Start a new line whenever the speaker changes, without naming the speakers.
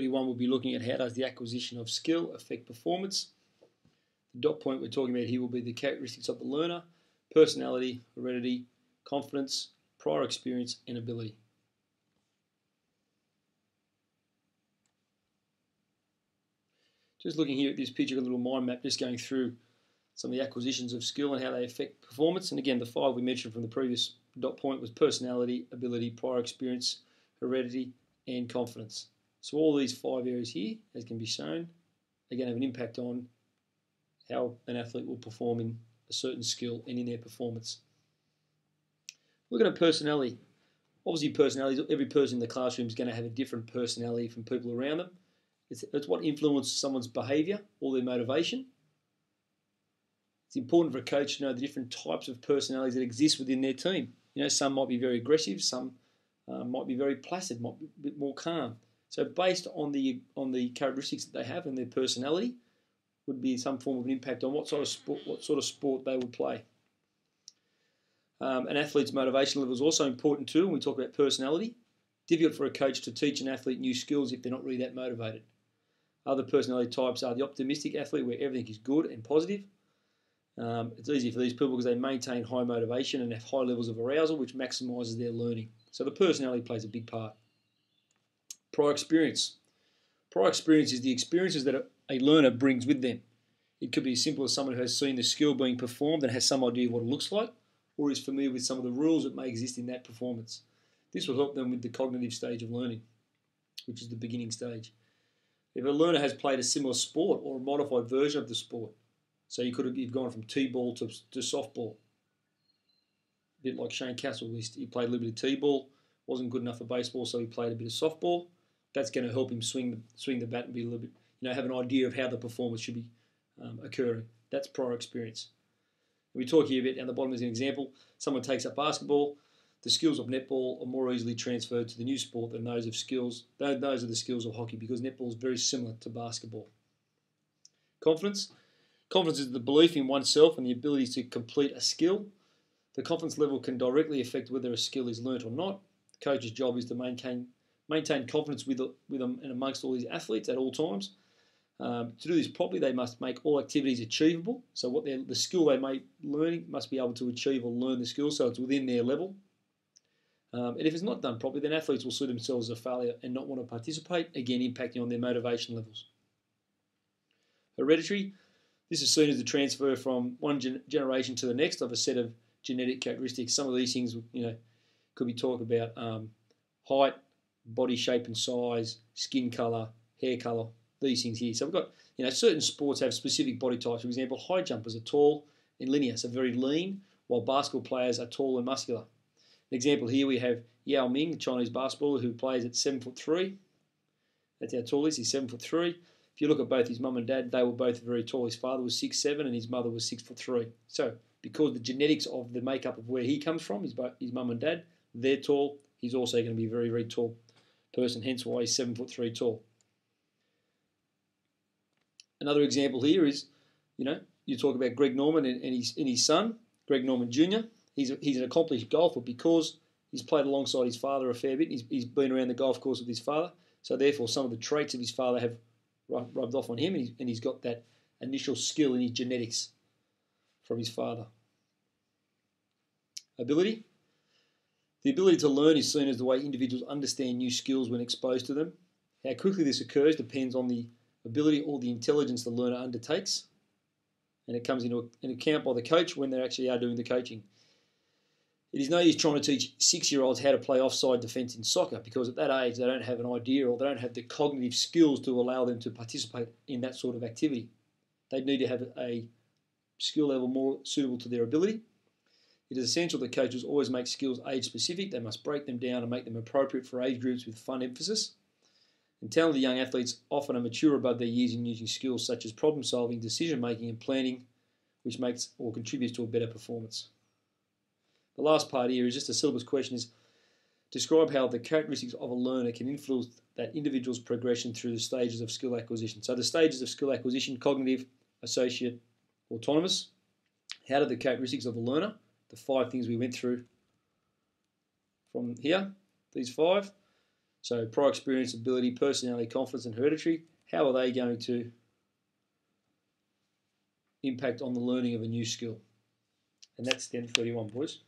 One will be looking at how does the acquisition of skill affect performance. The dot point we're talking about here will be the characteristics of the learner: personality, heredity, confidence, prior experience, and ability. Just looking here at this picture, a little mind map, just going through some of the acquisitions of skill and how they affect performance. And again, the 5 we mentioned from the previous dot point was personality, ability, prior experience, heredity, and confidence. So all these 5 areas here, as can be shown, are going to have an impact on how an athlete will perform in a certain skill and in their performance. Looking at personality. Obviously, personality, every person in the classroom is going to have a different personality from people around them. It's what influences someone's behaviour or their motivation. It's important for a coach to know the different types of personalities that exist within their team. You know, some might be very aggressive, some might be very placid, might be a bit more calm. So based on the characteristics that they have and their personality, would be some form of an impact on what sort of sport they would play. An athlete's motivation level is also important too when we talk about personality. Difficult for a coach to teach an athlete new skills if they're not really that motivated. Other personality types are the optimistic athlete, where everything is good and positive. It's easy for these people because they maintain high motivation and have high levels of arousal, which maximises their learning. So the personality plays a big part. Prior experience. Prior experience is the experiences that a learner brings with them. It could be as simple as someone who has seen the skill being performed and has some idea of what it looks like, or is familiar with some of the rules that may exist in that performance. This will help them with the cognitive stage of learning, which is the beginning stage. If a learner has played a similar sport or a modified version of the sport, so you've gone from T-ball to softball, a bit like Shane Castle, he played a little bit of T-ball, wasn't good enough for baseball, so he played a bit of softball. That's going to help him swing the bat and be a little bit, have an idea of how the performance should be occurring. That's prior experience. We talk here a bit, and the bottom is an example. Someone takes up basketball. The skills of netball are more easily transferred to the new sport than those of skills. Those are the skills of hockey, because netball is very similar to basketball. Confidence. Confidence is the belief in oneself and the ability to complete a skill. The confidence level can directly affect whether a skill is learnt or not. The coach's job is to maintain confidence with them and amongst all these athletes at all times. To do this properly, they must make all activities achievable. So the skill they may learning must be able to achieve or learn the skill, so it's within their level. And if it's not done properly, then athletes will see themselves as a failure and not want to participate, again impacting on their motivation levels. Hereditary. This is seen as the transfer from one generation to the next of a set of genetic characteristics. Some of these things, could be talk about height, body shape and size, skin colour, hair colour, these things here. So we've got, certain sports have specific body types. For example, high jumpers are tall and linear, so very lean, while basketball players are tall and muscular. An example here, we have Yao Ming, the Chinese basketballer, who plays at 7'3". That's how tall he is. He's 7'3". If you look at both his mum and dad, they were both very tall. His father was 6'7" and his mother was 6'3". So because the genetics of the makeup of where he comes from, his mum and dad, they're tall, he's also going to be a very, very tall person, hence why he's 7'3" tall. Another example here is, you talk about Greg Norman and his son, Greg Norman Jr. He's an accomplished golfer because he's played alongside his father a fair bit. He's been around the golf course with his father, so therefore some of the traits of his father have rubbed off on him, and he's got that initial skill in his genetics from his father. Ability. The ability to learn is seen as the way individuals understand new skills when exposed to them. How quickly this occurs depends on the ability or the intelligence the learner undertakes, and it comes into an account by the coach when they actually are doing the coaching. It is no use trying to teach 6-year-olds how to play offside defence in soccer, because at that age they don't have an idea or they don't have the cognitive skills to allow them to participate in that sort of activity. They need to have a skill level more suitable to their ability. It is essential that coaches always make skills age-specific. They must break them down and make them appropriate for age groups with fun emphasis. And talented young athletes often are mature above their years in using skills such as problem-solving, decision-making and planning, which makes or contributes to a better performance. The last part here is just a syllabus question, is describe how the characteristics of a learner can influence that individual's progression through the stages of skill acquisition. So the stages of skill acquisition: cognitive, associate, autonomous. How do the characteristics of a learner, the 5 things we went through from here, these 5, So prior experience, ability, personality, confidence, and hereditary. How are they going to impact on the learning of a new skill? And that's STEM 31, boys.